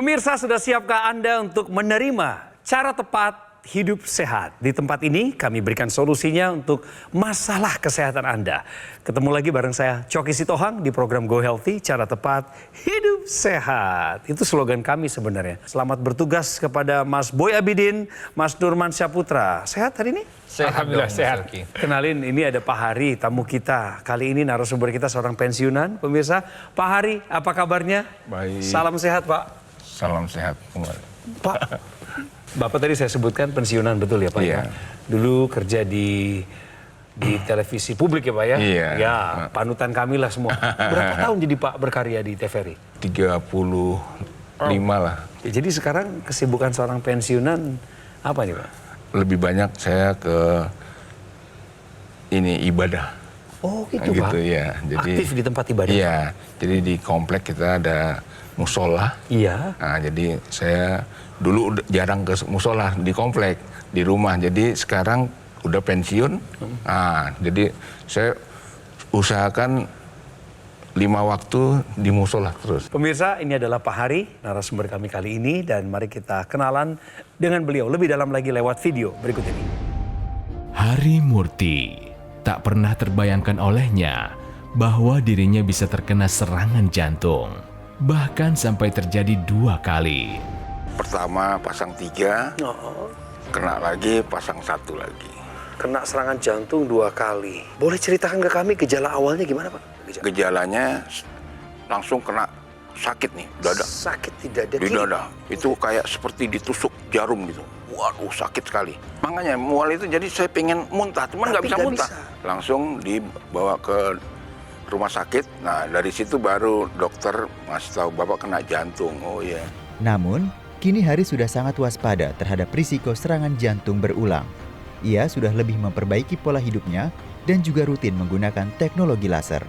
Pemirsa, sudah siapkah Anda untuk menerima cara tepat hidup sehat? Di tempat ini kami berikan solusinya untuk masalah kesehatan Anda. Ketemu lagi bareng saya, Coki Sitohang, di program Go Healthy, cara tepat hidup sehat. Itu slogan kami sebenarnya. Selamat bertugas kepada Mas Boy Abidin, Mas Nurman Syaputra. Sehat hari ini? Alhamdulillah sehat. Kenalin, ini ada Pak Hari, tamu kita. Kali ini narasumber kita seorang pensiunan. Pemirsa, Pak Hari, apa kabarnya? Baik. Salam sehat, Pak. Salam sehat kembali. Pak, Bapak tadi saya sebutkan pensiunan, betul ya Pak? Iya. Dulu kerja di televisi publik ya Pak ya? Iya. Ya, panutan kami lah semua. Berapa tahun jadi Pak berkarya di TVRI? 35 lah. Ya, jadi sekarang kesibukan seorang pensiunan apa nih Pak? Lebih banyak saya ke ini ibadah. Oh gitu Pak? Gitu ya. Jadi, aktif di tempat ibadah? Iya. Jadi di komplek kita ada musola. Iya. Nah, jadi saya dulu jarang ke musola di komplek, di rumah. Jadi sekarang udah pensiun. Nah, jadi saya usahakan 5 waktu di musola terus. Pemirsa, ini adalah Pak Hari, narasumber kami kali ini. Dan mari kita kenalan dengan beliau lebih dalam lagi lewat video berikut ini. Hari Murti tak pernah terbayangkan olehnya bahwa dirinya bisa terkena serangan jantung. Bahkan sampai terjadi 2 kali. Pertama pasang 3, kena lagi pasang 1 lagi. Kena serangan jantung 2 kali. Boleh ceritakan ke kami gejala awalnya gimana Pak? Gejalanya langsung kena sakit nih, dada. Sakit di dada. Di dada. Itu kayak seperti ditusuk jarum gitu. Waduh, sakit sekali. Makanya mual itu jadi saya pengen muntah, cuman nggak bisa muntah. Langsung dibawa ke rumah sakit. Nah, dari situ baru dokter ngasih tahu Bapak kena jantung. Oh iya. Namun, kini Hari sudah sangat waspada terhadap risiko serangan jantung berulang. Ia sudah lebih memperbaiki pola hidupnya dan juga rutin menggunakan teknologi laser.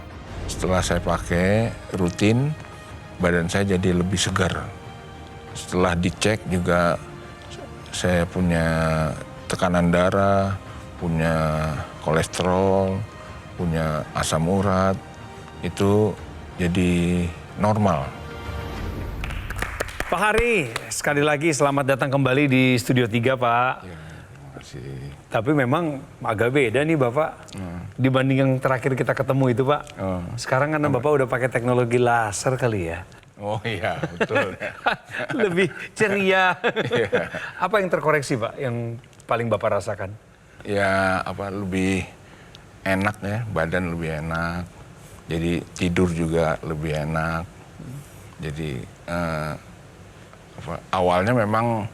Setelah saya pakai rutin, badan saya jadi lebih segar. Setelah dicek juga saya punya tekanan darah, punya kolesterol, punya asam urat, itu jadi normal. Pak Hari, sekali lagi selamat datang kembali di Studio 3 Pak. Ya, terima kasih. Tapi memang agak beda nih Bapak dibanding yang terakhir kita ketemu itu Pak. Sekarang kan Bapak udah pakai teknologi laser kali ya. Oh iya, betul. Lebih ceria. Apa yang terkoreksi Pak, yang paling Bapak rasakan? Ya, lebih enak ya, badan lebih enak. Jadi tidur juga lebih enak. Jadi awalnya memang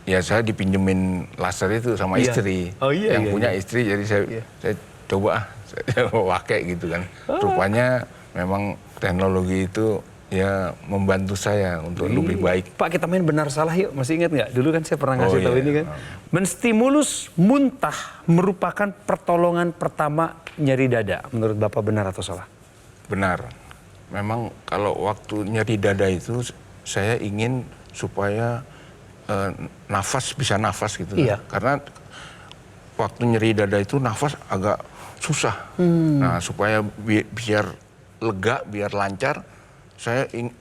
ya saya dipinjemin laser itu sama istri. Oh iya. Yang punya istri, jadi saya coba saya pakai gitu kan. Rupanya memang teknologi itu ya membantu saya untuk lebih baik. Pak, kita main benar salah yuk. Masih ingat nggak? Dulu kan saya pernah ngasih tahu ini kan. Menstimulus muntah merupakan pertolongan pertama nyeri dada. Menurut Bapak benar atau salah? Benar. Memang kalau waktu nyeri dada itu saya ingin supaya bisa nafas gitu. Iya. Karena waktu nyeri dada itu nafas agak susah. Nah, supaya biar lega, biar lancar, saya ini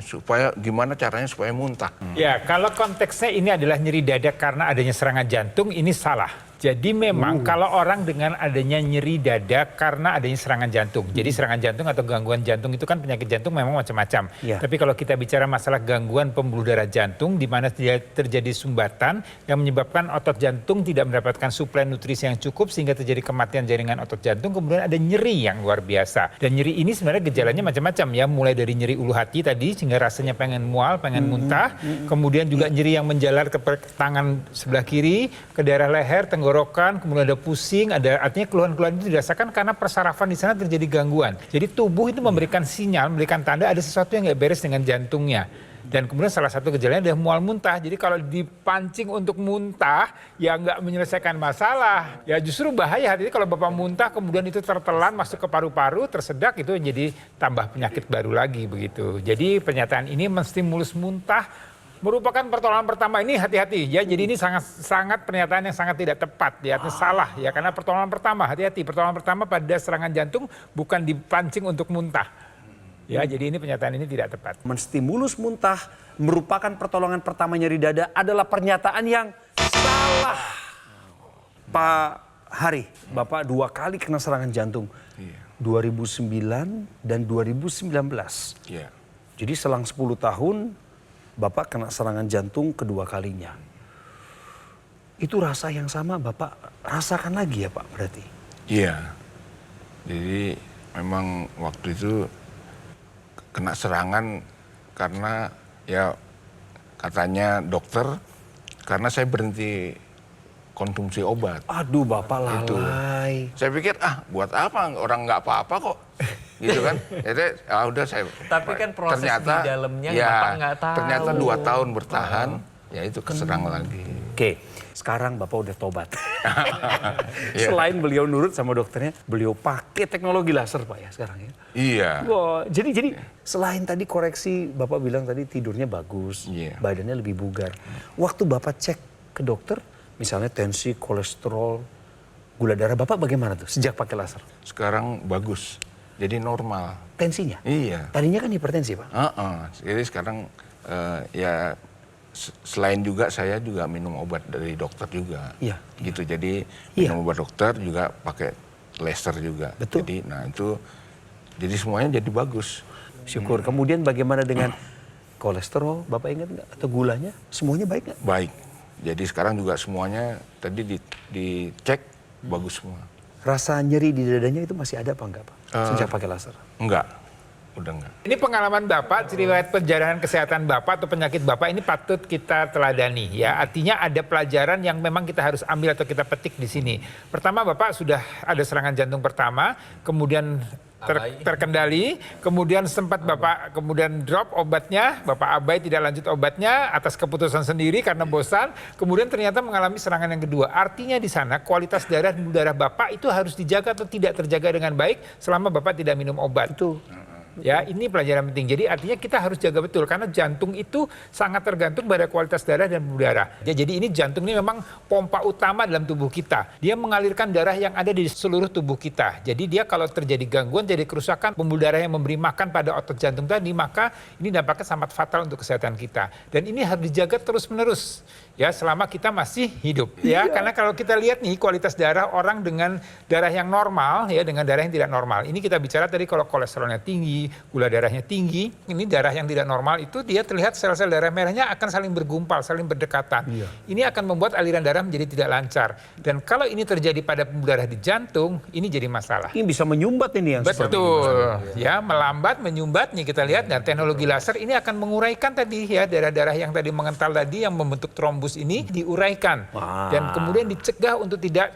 supaya gimana caranya supaya muntah. Ya, kalau konteksnya ini adalah nyeri dada karena adanya serangan jantung, ini salah. Jadi memang kalau orang dengan adanya nyeri dada karena adanya serangan jantung. Jadi serangan jantung atau gangguan jantung itu kan penyakit jantung memang macam-macam. Ya. Tapi kalau kita bicara masalah gangguan pembuluh darah jantung di mana terjadi sumbatan yang menyebabkan otot jantung tidak mendapatkan suplai nutrisi yang cukup sehingga terjadi kematian jaringan otot jantung, kemudian ada nyeri yang luar biasa. Dan nyeri ini sebenarnya gejalanya macam-macam ya, mulai dari nyeri ulu hati tadi sehingga rasanya pengen mual, pengen muntah, kemudian juga nyeri yang menjalar ke tangan sebelah kiri, ke daerah leher, tenggorokan, kemudian ada pusing, artinya keluhan-keluhan itu dirasakan karena persarafan di sana terjadi gangguan. Jadi tubuh itu memberikan sinyal, memberikan tanda ada sesuatu yang nggak beres dengan jantungnya. Dan kemudian salah satu gejalanya adalah mual muntah. Jadi kalau dipancing untuk muntah, ya nggak menyelesaikan masalah. Ya justru bahaya. Jadi kalau Bapak muntah kemudian itu tertelan masuk ke paru-paru, tersedak, itu jadi tambah penyakit baru lagi begitu. Jadi pernyataan ini menstimulus muntah merupakan pertolongan pertama. Ini hati-hati ya. Jadi ini sangat pernyataan yang sangat tidak tepat ya, salah ya, karena pertolongan pertama hati-hati. Pertolongan pertama pada serangan jantung bukan dipancing untuk muntah. Ya, jadi ini pernyataan ini tidak tepat. Menstimulus muntah merupakan pertolongan pertama nyeri dada adalah pernyataan yang salah. Pak Hari, Bapak 2 kali kena serangan jantung. 2009 dan 2019. Iya. Jadi selang 10 tahun Bapak kena serangan jantung kedua kalinya. Itu rasa yang sama Bapak rasakan lagi ya Pak berarti? Iya. Jadi memang waktu itu kena serangan karena ya katanya dokter karena saya berhenti konsumsi obat. Aduh Bapak lalai. Saya pikir buat apa orang nggak apa-apa kok. Gitu kan. Jadi udah saya. Tapi kan proses di dalamnya Bapak nggak tahu. Ternyata 2 tahun bertahan ya itu keserang lagi. Oke, sekarang Bapak udah tobat. Selain beliau nurut sama dokternya, beliau pakai teknologi laser Pak ya sekarang ya. Iya. Wah, jadi selain tadi koreksi Bapak bilang tadi tidurnya bagus, Iya. badannya lebih bugar. Waktu Bapak cek ke dokter, misalnya tensi, kolesterol, gula darah Bapak bagaimana tuh sejak pakai laser? Sekarang bagus. Jadi normal. Tensinya? Iya. Tadinya kan hipertensi Pak. Jadi sekarang ya selain juga saya juga minum obat dari dokter juga. Iya. Gitu. Jadi Iya. minum obat dokter juga pakai laser juga. Betul. Jadi jadi semuanya jadi bagus. Syukur. Kemudian bagaimana dengan kolesterol? Bapak ingat nggak? Atau gulanya? Semuanya baik nggak? Baik. Jadi sekarang juga semuanya tadi dicek bagus semua. Rasa nyeri di dadanya itu masih ada apa enggak Pak? Sejak pakai laser? Enggak. Udah enggak. Ini pengalaman Bapak, riwayat perjalanan kesehatan Bapak atau penyakit Bapak ini patut kita teladani ya. Artinya ada pelajaran yang memang kita harus ambil atau kita petik di sini. Pertama Bapak sudah ada serangan jantung pertama, kemudian terkendali, kemudian sempat Bapak kemudian drop obatnya, Bapak abai tidak lanjut obatnya atas keputusan sendiri karena bosan, kemudian ternyata mengalami serangan yang kedua. Artinya di sana kualitas darah dan darah Bapak itu harus dijaga atau tidak terjaga dengan baik selama Bapak tidak minum obat. Itu. Ya, ini pelajaran penting. Jadi artinya kita harus jaga betul karena jantung itu sangat tergantung pada kualitas darah dan pembuluh darah. Ya, jadi ini jantung ini memang pompa utama dalam tubuh kita. Dia mengalirkan darah yang ada di seluruh tubuh kita. Jadi dia kalau terjadi gangguan, jadi kerusakan pembuluh darah yang memberi makan pada otot jantung tadi, maka ini dampaknya sangat fatal untuk kesehatan kita. Dan ini harus dijaga terus-menerus ya selama kita masih hidup. Ya, karena kalau kita lihat nih kualitas darah orang dengan darah yang normal ya dengan darah yang tidak normal. Ini kita bicara tadi kalau kolesterolnya tinggi, gula darahnya tinggi, ini darah yang tidak normal itu dia terlihat sel-sel darah merahnya akan saling bergumpal, saling berdekatan. Ini akan membuat aliran darah menjadi tidak lancar. Dan kalau ini terjadi pada pembuluh darah di jantung, ini jadi masalah. Ini bisa menyumbat ini yang seperti ini. Betul, ya melambat, menyumbat nih kita lihat. Dan teknologi laser ini akan menguraikan tadi ya darah-darah yang tadi mengental tadi yang membentuk trombus ini diuraikan dan kemudian dicegah untuk tidak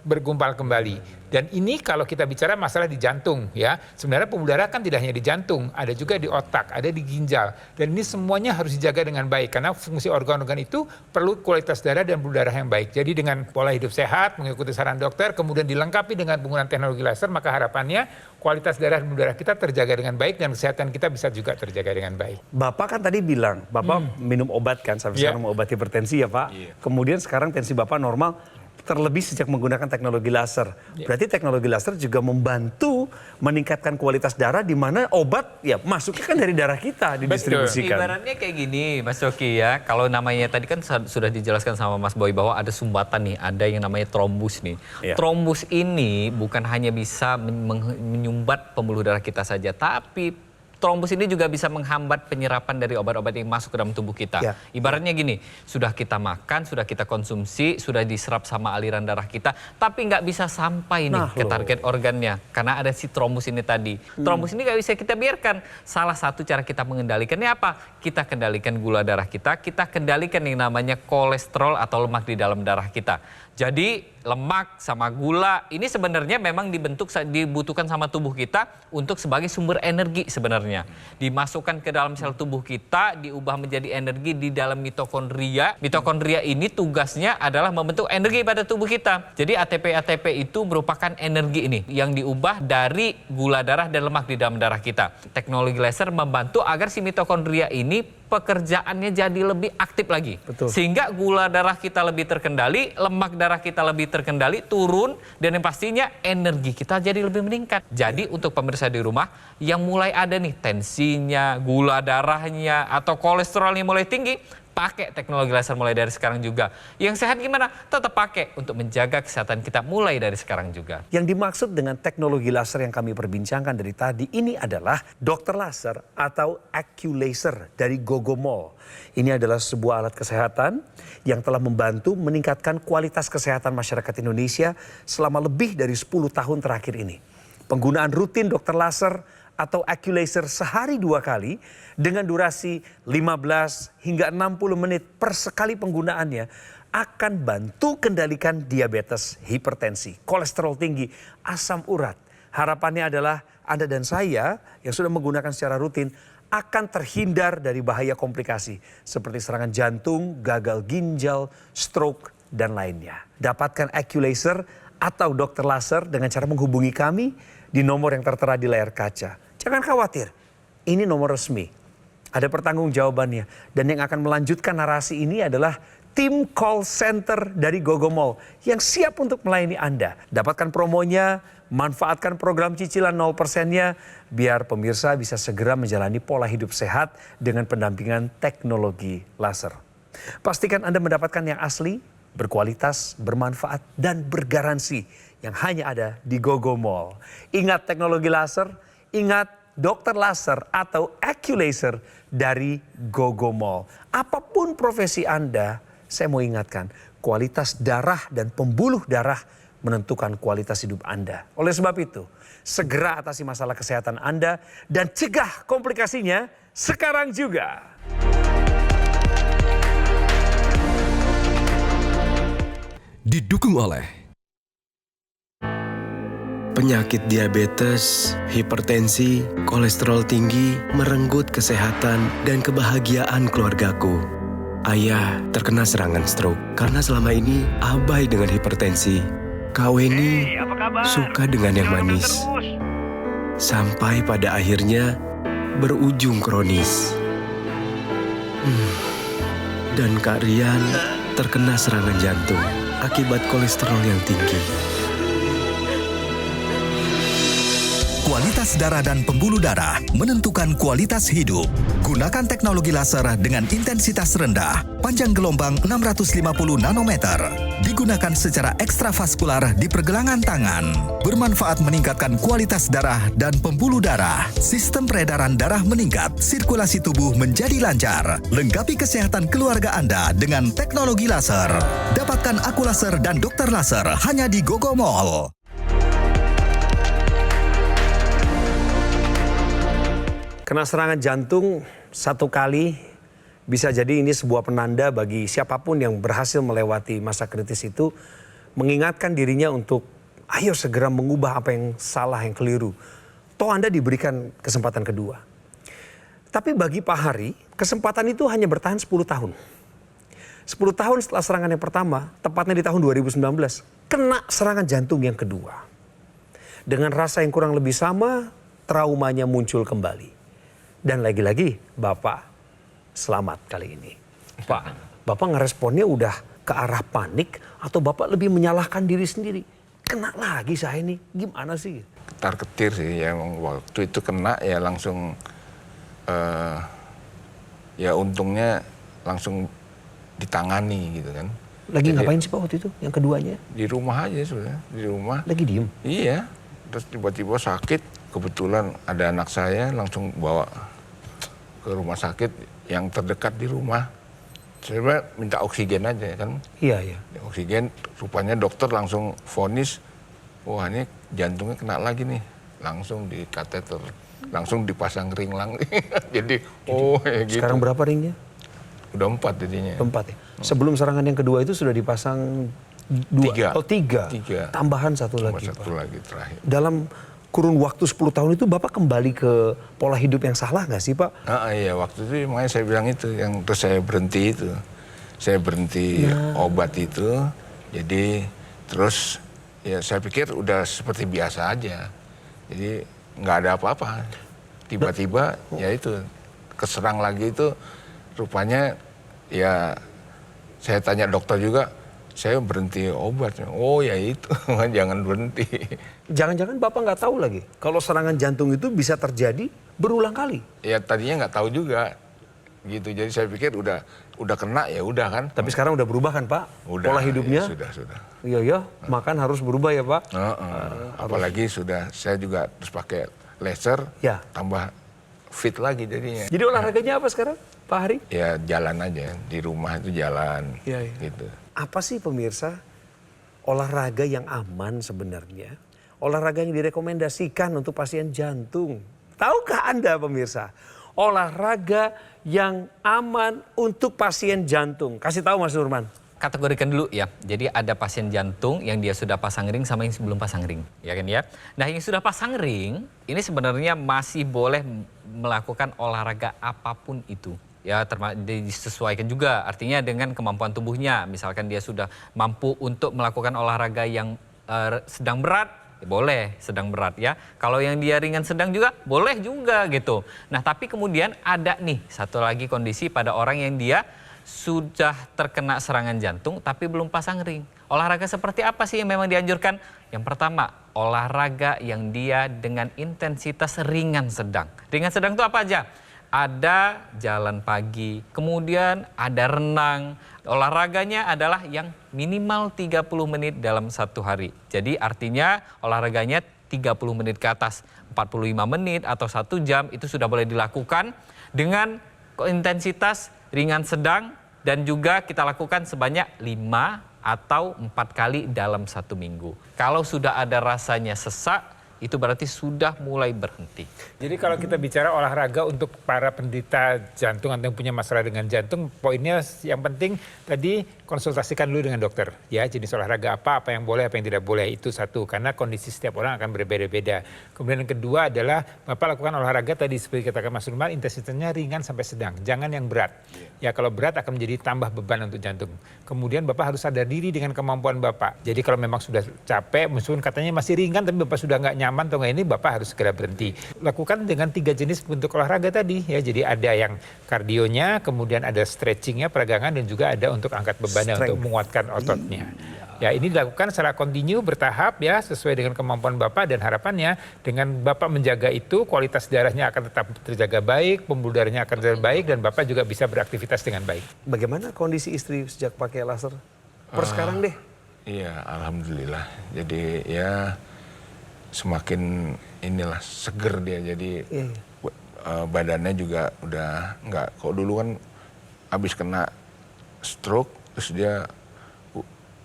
bergumpal kembali. Dan ini kalau kita bicara masalah di jantung ya, sebenarnya pembuluh darah kan tidak hanya di jantung, ada juga di otak, ada di ginjal. Dan ini semuanya harus dijaga dengan baik karena fungsi organ-organ itu perlu kualitas darah dan pembuluh darah yang baik. Jadi dengan pola hidup sehat, mengikuti saran dokter, kemudian dilengkapi dengan penggunaan teknologi laser, maka harapannya kualitas darah dan pembuluh darah kita terjaga dengan baik dan kesehatan kita bisa juga terjaga dengan baik. Bapak kan tadi bilang, Bapak minum obat kan sampai sekarang mengobati hipertensi ya Pak. Kemudian sekarang tensi Bapak normal. Terlebih sejak menggunakan teknologi laser. Berarti teknologi laser juga membantu meningkatkan kualitas darah di mana obat ya masuknya kan dari darah kita didistribusikan. Ibaratnya kayak gini Mas Coki ya, kalau namanya tadi kan sudah dijelaskan sama Mas Boy bahwa ada sumbatan nih, ada yang namanya trombus nih. Trombus ini bukan hanya bisa menyumbat pembuluh darah kita saja, tapi trombus ini juga bisa menghambat penyerapan dari obat-obat yang masuk ke dalam tubuh kita. Ibaratnya gini, sudah kita makan, sudah kita konsumsi, sudah diserap sama aliran darah kita, tapi nggak bisa sampai nih ke target organnya. Karena ada si trombus ini tadi. Trombus ini nggak bisa kita biarkan. Salah satu cara kita mengendalikannya apa? Kita kendalikan gula darah kita kendalikan yang namanya kolesterol atau lemak di dalam darah kita. Jadi lemak sama gula ini sebenarnya memang dibutuhkan sama tubuh kita untuk sebagai sumber energi sebenarnya. Dimasukkan ke dalam sel tubuh kita, diubah menjadi energi di dalam mitokondria. Mitokondria ini tugasnya adalah membentuk energi pada tubuh kita. Jadi ATP itu merupakan energi ini yang diubah dari gula darah dan lemak di dalam darah kita. Teknologi laser membantu agar si mitokondria ini pekerjaannya jadi lebih aktif lagi. Betul. Sehingga gula darah kita lebih terkendali, lemak darah kita lebih terkendali, turun, dan yang pastinya energi kita jadi lebih meningkat. Jadi untuk pemirsa di rumah yang mulai ada nih tensinya, gula darahnya, atau kolesterolnya mulai tinggi, pakai teknologi laser mulai dari sekarang juga. Yang sehat gimana? Tetap pakai untuk menjaga kesehatan kita mulai dari sekarang juga. Yang dimaksud dengan teknologi laser yang kami perbincangkan dari tadi ini adalah dokter laser atau AccuLaser dari Gogomol. Ini adalah sebuah alat kesehatan yang telah membantu meningkatkan kualitas kesehatan masyarakat Indonesia selama lebih dari 10 tahun terakhir ini. Penggunaan rutin dokter laser atau AccuLaser sehari 2 kali dengan durasi 15 hingga 60 menit per sekali penggunaannya akan bantu kendalikan diabetes, hipertensi, kolesterol tinggi, asam urat. Harapannya adalah Anda dan saya yang sudah menggunakan secara rutin akan terhindar dari bahaya komplikasi seperti serangan jantung, gagal ginjal, stroke, dan lainnya. Dapatkan AccuLaser atau dokter laser dengan cara menghubungi kami di nomor yang tertera di layar kaca. Jangan khawatir, ini nomor resmi. Ada pertanggungjawabannya. Dan yang akan melanjutkan narasi ini adalah tim call center dari Gogomol yang siap untuk melayani Anda. Dapatkan promonya, manfaatkan program cicilan 0%-nya, biar pemirsa bisa segera menjalani pola hidup sehat dengan pendampingan teknologi laser. Pastikan Anda mendapatkan yang asli, berkualitas, bermanfaat, dan bergaransi yang hanya ada di Gogomol. Ingat teknologi laser, ingat dokter laser atau AccuLaser dari Gogomol. Apapun profesi Anda, saya mau ingatkan, kualitas darah dan pembuluh darah menentukan kualitas hidup Anda. Oleh sebab itu, segera atasi masalah kesehatan Anda dan cegah komplikasinya sekarang juga. Didukung oleh penyakit diabetes, hipertensi, kolesterol tinggi, merenggut kesehatan dan kebahagiaan keluargaku. Ayah terkena serangan stroke karena selama ini abai dengan hipertensi. Kak Weni suka dengan yang manis. Sampai pada akhirnya berujung kronis. Dan Kak Rian terkena serangan jantung akibat kolesterol yang tinggi. Kualitas darah dan pembuluh darah menentukan kualitas hidup. Gunakan teknologi laser dengan intensitas rendah, panjang gelombang 650 nanometer. Digunakan secara ekstravaskular di pergelangan tangan. Bermanfaat meningkatkan kualitas darah dan pembuluh darah. Sistem peredaran darah meningkat, sirkulasi tubuh menjadi lancar. Lengkapi kesehatan keluarga Anda dengan teknologi laser. Dapatkan AccuLaser dan dokter laser hanya di Gogomol. Kena serangan jantung 1 kali bisa jadi ini sebuah penanda bagi siapapun yang berhasil melewati masa kritis itu, mengingatkan dirinya untuk ayo segera mengubah apa yang salah, yang keliru. Toh Anda diberikan kesempatan kedua. Tapi bagi Pak Hari, kesempatan itu hanya bertahan 10 tahun. 10 tahun setelah serangan yang pertama, tepatnya di tahun 2019, kena serangan jantung yang kedua. Dengan rasa yang kurang lebih sama, traumanya muncul kembali. Dan lagi-lagi Bapak selamat kali ini. Pak, Bapak ngeresponnya udah ke arah panik atau Bapak lebih menyalahkan diri sendiri? Kena lagi saya ini, gimana sih? Ketar-ketir sih, ya waktu itu kena ya langsung, ya untungnya langsung ditangani gitu kan. Lagi ngapain sih Pak waktu itu, yang keduanya? Di rumah aja sudah, di rumah. Lagi diem? Iya, terus tiba-tiba sakit. Kebetulan ada anak saya langsung bawa ke rumah sakit yang terdekat di rumah. Saya minta oksigen aja kan. Iya, iya. Oksigen, rupanya dokter langsung vonis, wah ini jantungnya kena lagi nih. Langsung di kateter, langsung dipasang ring lang. Jadi, ya gitu. Sekarang berapa ringnya? Udah 4 jadinya. 4 ya? Sebelum serangan yang kedua itu sudah dipasang 2 atau 3. Tambahan 1 lagi. Tambah 1 lagi terakhir. Dalam kurun waktu 10 tahun itu Bapak kembali ke pola hidup yang salah nggak sih Pak? Iya, waktu itu makanya saya bilang itu, yang terus saya berhenti itu. Saya berhenti obat itu, jadi terus ya saya pikir udah seperti biasa aja. Jadi nggak ada apa-apa. Tiba-tiba ya itu, keserang lagi itu rupanya ya saya tanya dokter juga, saya berhenti obat. Oh ya itu, jangan berhenti. Jangan-jangan Bapak nggak tahu lagi kalau serangan jantung itu bisa terjadi berulang kali. Ya tadinya nggak tahu juga gitu. Jadi saya pikir udah kena ya udah kan. Tapi sekarang udah berubah kan Pak? Udah, Pola hidupnya? Ya, sudah. Iya, makan harus berubah ya Pak? Apalagi saya juga terus pakai laser, Ya. tambah fit lagi jadinya. Jadi olahraganya apa sekarang Pak Hari? Ya jalan aja, di rumah itu jalan Iya. gitu. Apa sih pemirsa olahraga yang aman sebenarnya? Olahraga yang direkomendasikan untuk pasien jantung. Tahukah Anda pemirsa? Olahraga yang aman untuk pasien jantung. Kasih tahu Mas Nurman. Kategorikan dulu ya. Jadi ada pasien jantung yang dia sudah pasang ring sama yang sebelum pasang ring, ya kan ya. Nah, yang sudah pasang ring ini sebenarnya masih boleh melakukan olahraga apapun itu. Ya, disesuaikan juga artinya dengan kemampuan tubuhnya. Misalkan dia sudah mampu untuk melakukan olahraga yang sedang berat, ya boleh sedang berat ya. Kalau yang dia ringan sedang juga boleh juga gitu. Nah, tapi kemudian ada nih satu lagi kondisi pada orang yang dia sudah terkena serangan jantung tapi belum pasang ring. Olahraga seperti apa sih yang memang dianjurkan? Yang pertama, olahraga yang dia dengan intensitas ringan sedang. Ringan sedang itu apa aja? Ada jalan pagi, kemudian ada renang. Olahraganya adalah yang minimal 30 menit dalam satu hari. Jadi artinya olahraganya 30 menit ke atas, 45 menit atau 1 jam itu sudah boleh dilakukan dengan intensitas ringan sedang dan juga kita lakukan sebanyak 5 atau 4 kali dalam 1 minggu. Kalau sudah ada rasanya sesak, itu berarti sudah mulai berhenti. Jadi kalau kita bicara olahraga untuk para penderita jantung atau yang punya masalah dengan jantung, poinnya yang penting tadi konsultasikan dulu dengan dokter. Ya, jenis olahraga apa yang boleh, apa yang tidak boleh, itu satu. Karena kondisi setiap orang akan berbeda-beda. Kemudian yang kedua adalah Bapak lakukan olahraga tadi seperti katakan Mas Nurman, intensitasnya ringan sampai sedang. Jangan yang berat. Ya, kalau berat akan menjadi tambah beban untuk jantung. Kemudian Bapak harus sadar diri dengan kemampuan Bapak. Jadi kalau memang sudah capek, meskipun katanya masih ringan, tapi Bapak sudah nggak nyaman atau nggak ini, Bapak harus segera berhenti. Lakukan dengan 3 jenis bentuk olahraga tadi. Ya, jadi ada yang kardionya, kemudian ada stretchingnya, peregangan, dan juga ada untuk angkat bebannya, untuk menguatkan ototnya. Ya, ini dilakukan secara kontinu, bertahap ya, sesuai dengan kemampuan Bapak, dan harapannya dengan Bapak menjaga itu, kualitas darahnya akan tetap terjaga baik, pembuluh darahnya akan terjaga baik, dan Bapak juga bisa beraktivitas dengan baik. Bagaimana kondisi istri sejak pakai laser? Sekarang deh. Iya, alhamdulillah. Jadi ya semakin inilah seger dia. Jadi badannya juga udah nggak. Kok dulu kan habis kena stroke, terus dia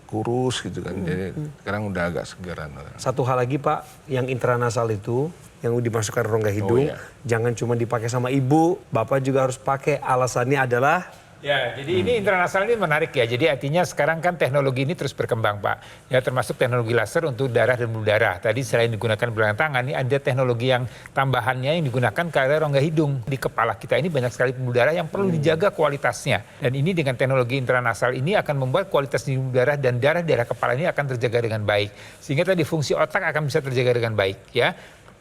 kurus gitu kan. Jadi sekarang udah agak segeran. Satu hal lagi Pak, yang intranasal itu yang dimasukkan rongga hidung, jangan cuma dipakai sama ibu, Bapak juga harus pakai. Alasannya adalah Ya, jadi ini intranasal ini menarik ya. Jadi artinya sekarang kan teknologi ini terus berkembang, Pak. Ya, termasuk teknologi laser untuk darah dan pembuluh darah. Tadi selain digunakan belakang tangan, ini ada teknologi yang tambahannya yang digunakan ke area rongga hidung. Di kepala kita ini banyak sekali pembuluh darah yang perlu dijaga kualitasnya. Dan ini dengan teknologi intranasal ini akan membuat kualitas pembuluh darah dan darah kepala ini akan terjaga dengan baik. Sehingga tadi fungsi otak akan bisa terjaga dengan baik, ya.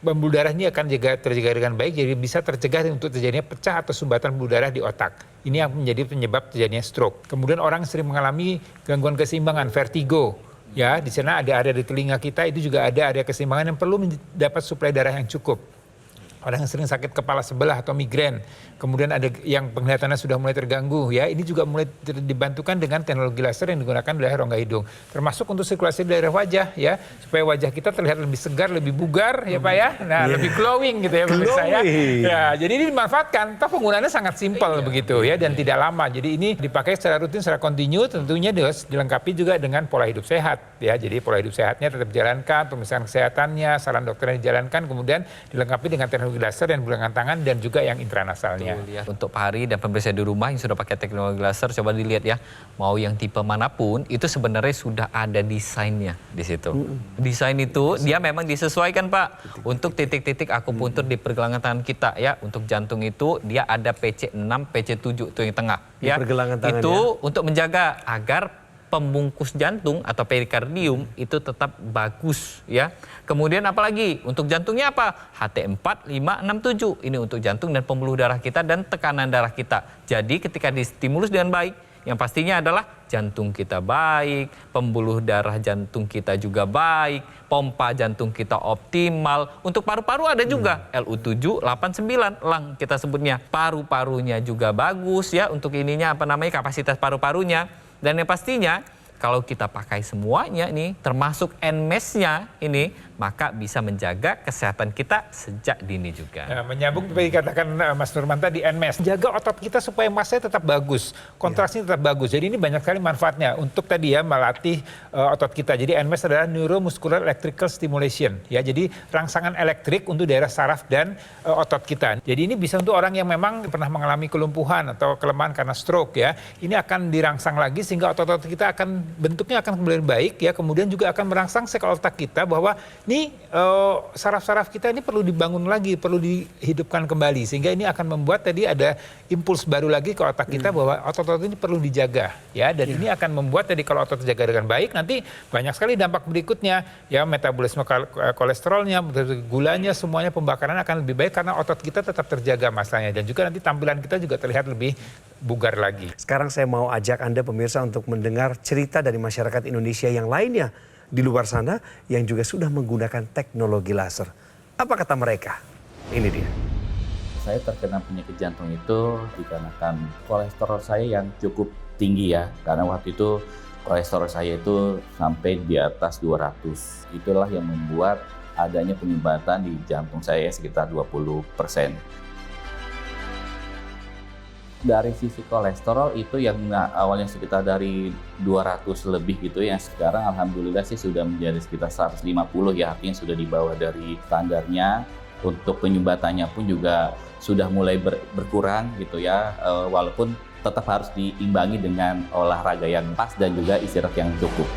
Pembuluh darah ini akan terjaga dengan baik, jadi bisa tercegah untuk terjadinya pecah atau sumbatan pembuluh darah di otak. Ini yang menjadi penyebab terjadinya stroke. Kemudian orang sering mengalami gangguan keseimbangan, vertigo. Ya, di sana ada area di telinga kita, itu juga ada area keseimbangan yang perlu mendapat suplai darah yang cukup. Orang yang sering sakit kepala sebelah atau migrain, kemudian ada yang penglihatannya sudah mulai terganggu, ya ini juga mulai dibantukan dengan teknologi laser yang digunakan di daerah rongga hidung, termasuk untuk sirkulasi di daerah wajah, ya supaya wajah kita terlihat lebih segar, lebih bugar, ya Pak ya, nah lebih glowing gitu ya pemirsa ya. Ya, jadi ini dimanfaatkan, toh penggunaannya sangat simpel begitu ya dan tidak lama. Jadi ini dipakai secara rutin, secara kontinu, tentunya dilengkapi juga dengan pola hidup sehat, ya jadi pola hidup sehatnya tetap dijalankan, pemeriksaan kesehatannya, saran dokternya dijalankan, kemudian dilengkapi dengan teknologi laser yang belakang tangan dan juga yang intranasalnya. Untuk Pak Hari dan pemirsa di rumah yang sudah pakai teknologi laser, coba dilihat ya, mau yang tipe manapun itu sebenarnya sudah ada desainnya di situ. Desain itu dia memang disesuaikan Pak untuk titik-titik akupuntur di pergelangan tangan kita ya. Untuk jantung itu dia ada PC6, PC7 itu yang tengah ya. Pergelangan tangan, itu untuk menjaga agar pembungkus jantung atau perikardium itu tetap bagus ya. Kemudian apalagi untuk jantungnya apa? HT4, 5, 6, 7. Ini untuk jantung dan pembuluh darah kita dan tekanan darah kita. Jadi ketika distimulus dengan baik, yang pastinya adalah jantung kita baik, pembuluh darah jantung kita juga baik, pompa jantung kita optimal. Untuk paru-paru ada juga LU7, 8, 9 lang kita sebutnya. Paru-parunya juga bagus ya untuk ininya kapasitas paru-parunya. Dan yang pastinya kalau kita pakai semuanya nih termasuk NMES-nya ini maka bisa menjaga kesehatan kita sejak dini juga. Nah, menyambung seperti dikatakan Mas Nurman tadi, NMES, jaga otot kita supaya masanya tetap bagus, kontraksinya tetap bagus. Jadi ini banyak sekali manfaatnya untuk tadi ya melatih otot kita. Jadi NMES adalah Neuromuscular Electrical Stimulation ya. Jadi rangsangan elektrik untuk daerah saraf dan otot kita. Jadi ini bisa untuk orang yang memang pernah mengalami kelumpuhan atau kelemahan karena stroke ya. Ini akan dirangsang lagi sehingga otot-otot kita akan bentuknya akan kembali baik ya. Kemudian juga akan merangsang sel otak kita bahwa ini saraf-saraf kita ini perlu dibangun lagi, perlu dihidupkan kembali. Sehingga ini akan membuat tadi ada impuls baru lagi ke otak kita bahwa otot-otot ini perlu dijaga. Ya, dan ini akan membuat tadi kalau otot dijaga dengan baik, nanti banyak sekali dampak berikutnya. Ya, metabolisme kolesterolnya, gulanya, semuanya pembakaran akan lebih baik karena otot kita tetap terjaga masalahnya. Dan juga nanti tampilan kita juga terlihat lebih bugar lagi. Sekarang saya mau ajak Anda pemirsa untuk mendengar cerita dari masyarakat Indonesia yang lainnya di luar sana yang juga sudah menggunakan teknologi laser. Apa kata mereka? Ini dia. Saya terkena penyakit jantung itu dikarenakan kolesterol saya yang cukup tinggi ya. Karena waktu itu kolesterol saya itu sampai di atas 200. Itulah yang membuat adanya penyumbatan di jantung saya sekitar 20%. Dari sisi kolesterol itu yang awalnya sekitar dari 200 lebih gitu, yang sekarang alhamdulillah sih sudah menjadi sekitar 150 ya, artinya sudah di bawah dari standarnya. Untuk penyumbatannya pun juga sudah mulai berkurang gitu ya, walaupun tetap harus diimbangi dengan olahraga yang pas dan juga istirahat yang cukup.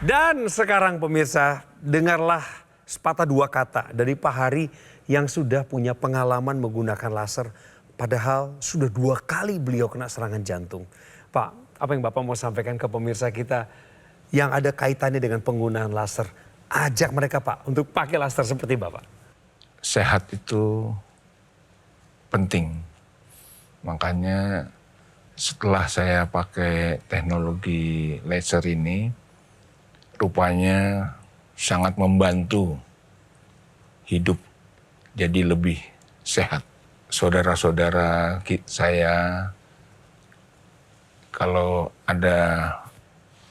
Dan sekarang pemirsa, dengarlah sepatah dua kata dari Pak Hari yang sudah punya pengalaman menggunakan laser, padahal sudah 2 kali beliau kena serangan jantung. Pak, apa yang Bapak mau sampaikan ke pemirsa kita yang ada kaitannya dengan penggunaan laser? Ajak mereka Pak untuk pakai laser seperti Bapak. Sehat itu penting. Makanya setelah saya pakai teknologi laser ini, rupanya sangat membantu hidup jadi lebih sehat. Saudara-saudara saya kalau ada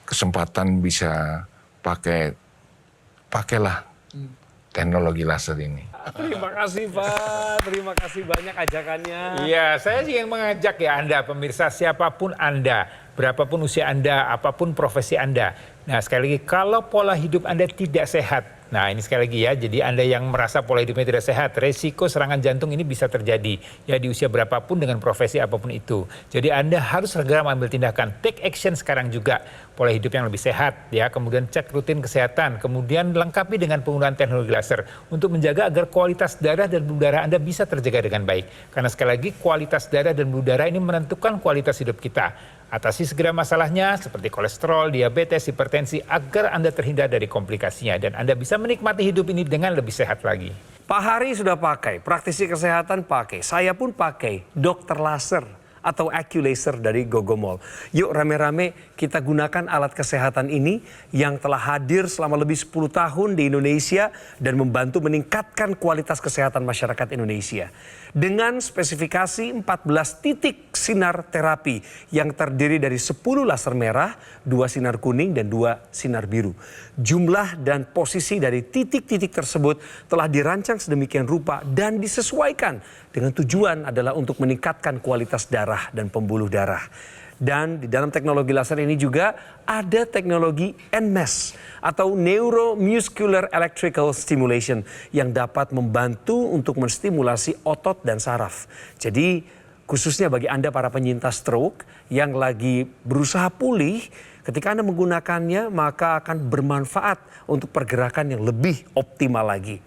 kesempatan bisa pakailah teknologi laser ini. Terima kasih Pak, terima kasih banyak ajakannya. Iya, saya ingin mengajak ya Anda pemirsa, siapapun Anda, berapapun usia Anda, apapun profesi Anda. Nah sekali lagi, kalau pola hidup Anda tidak sehat, nah ini sekali lagi ya, jadi Anda yang merasa pola hidupnya tidak sehat, resiko serangan jantung ini bisa terjadi ya di usia berapapun dengan profesi apapun itu. Jadi Anda harus segera mengambil tindakan, take action sekarang juga, pola hidup yang lebih sehat ya, kemudian cek rutin kesehatan, kemudian lengkapi dengan penggunaan teknologi laser untuk menjaga agar kualitas darah dan pembuluh darah Anda bisa terjaga dengan baik. Karena sekali lagi kualitas darah dan pembuluh darah ini menentukan kualitas hidup kita. Atasi segera masalahnya seperti kolesterol, diabetes, hipertensi agar Anda terhindar dari komplikasinya dan Anda bisa menikmati hidup ini dengan lebih sehat lagi. Pak Hari sudah pakai, praktisi kesehatan pakai, saya pun pakai dokter laser atau AccuLaser dari Gogomall. Yuk rame-rame kita gunakan alat kesehatan ini yang telah hadir selama lebih 10 tahun di Indonesia dan membantu meningkatkan kualitas kesehatan masyarakat Indonesia. Dengan spesifikasi 14 titik sinar terapi yang terdiri dari 10 laser merah, 2 sinar kuning dan 2 sinar biru. Jumlah dan posisi dari titik-titik tersebut telah dirancang sedemikian rupa dan disesuaikan dengan tujuan adalah untuk meningkatkan kualitas darah dan pembuluh darah. Dan di dalam teknologi laser ini juga ada teknologi NMES atau Neuromuscular Electrical Stimulation yang dapat membantu untuk menstimulasi otot dan saraf. Jadi khususnya bagi Anda para penyintas stroke yang lagi berusaha pulih, ketika Anda menggunakannya maka akan bermanfaat untuk pergerakan yang lebih optimal lagi.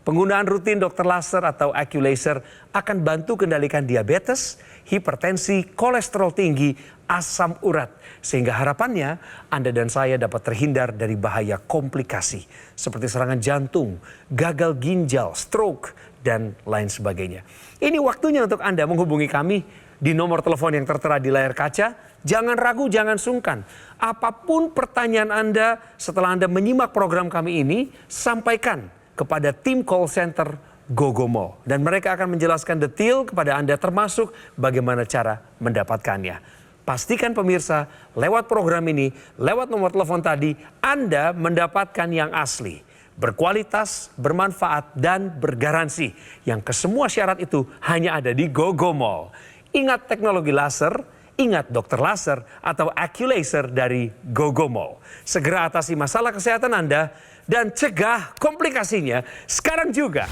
Penggunaan rutin dokter laser atau Aculaser akan bantu kendalikan diabetes, hipertensi, kolesterol tinggi, asam urat. Sehingga harapannya Anda dan saya dapat terhindar dari bahaya komplikasi seperti serangan jantung, gagal ginjal, stroke, dan lain sebagainya. Ini waktunya untuk Anda menghubungi kami di nomor telepon yang tertera di layar kaca. Jangan ragu, jangan sungkan. Apapun pertanyaan Anda setelah Anda menyimak program kami ini, sampaikan kepada tim call center GoGoMall. Dan mereka akan menjelaskan detail kepada Anda termasuk bagaimana cara mendapatkannya. Pastikan pemirsa, lewat program ini, lewat nomor telepon tadi, Anda mendapatkan yang asli, berkualitas, bermanfaat, dan bergaransi. Yang kesemua syarat itu hanya ada di GoGoMall. Ingat teknologi laser, ingat dokter laser atau Aculaser dari GoGoMall. Segera atasi masalah kesehatan Anda dan cegah komplikasinya sekarang juga.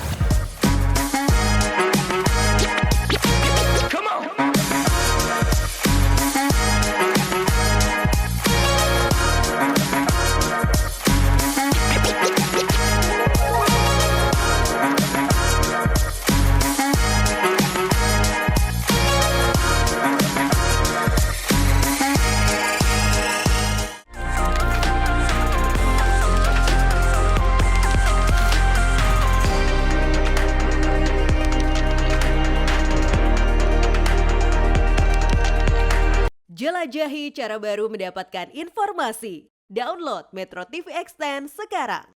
Jelajahi cara baru mendapatkan informasi. Download Metro TV Extend sekarang.